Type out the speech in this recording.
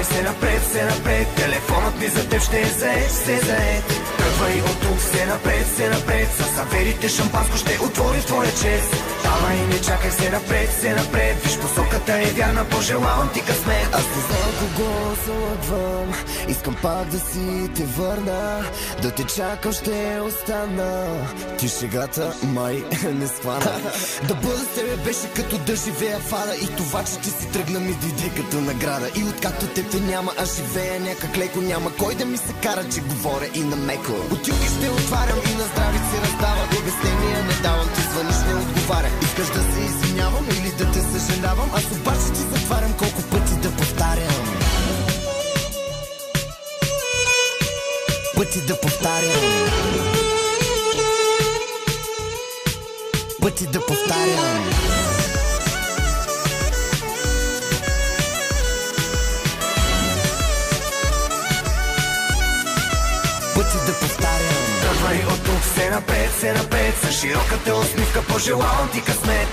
все напред, все напред. Телефонът ми за теб ще е заед, все заед. Тръгвай от тук, все напред, все напред. С аверите шампанско ще отвори твоя чест. Давай, не чакай, все напред, все напред. Виж, посоката е вярна, пожелавам ти късмет. Аз не знам кого залъгвам, искам пак да си те върна, да те чакам ще остана. Ти шегата май не схвана. Да бъда с тебе беше като да живея в ада. И това, че ти си тръгна ми дойде като награда. И откакто те няма, аз живея някак леко. Няма кой да ми се кара, че говоря и на меко. Бутилки ще отварям и на здрави си раздавам. Обяснения не давам, ти звъниш, не отговаря. Искаш да се извинявам или да те съжалявам, аз обаче ти затварям, колко пъти да повтарям. Пъти да повтарям. Пъти да повтарям. Пъти да повтарям. Тръгвай от тук, все напред, все напред. С широката усмивка пожелавам ти късмет.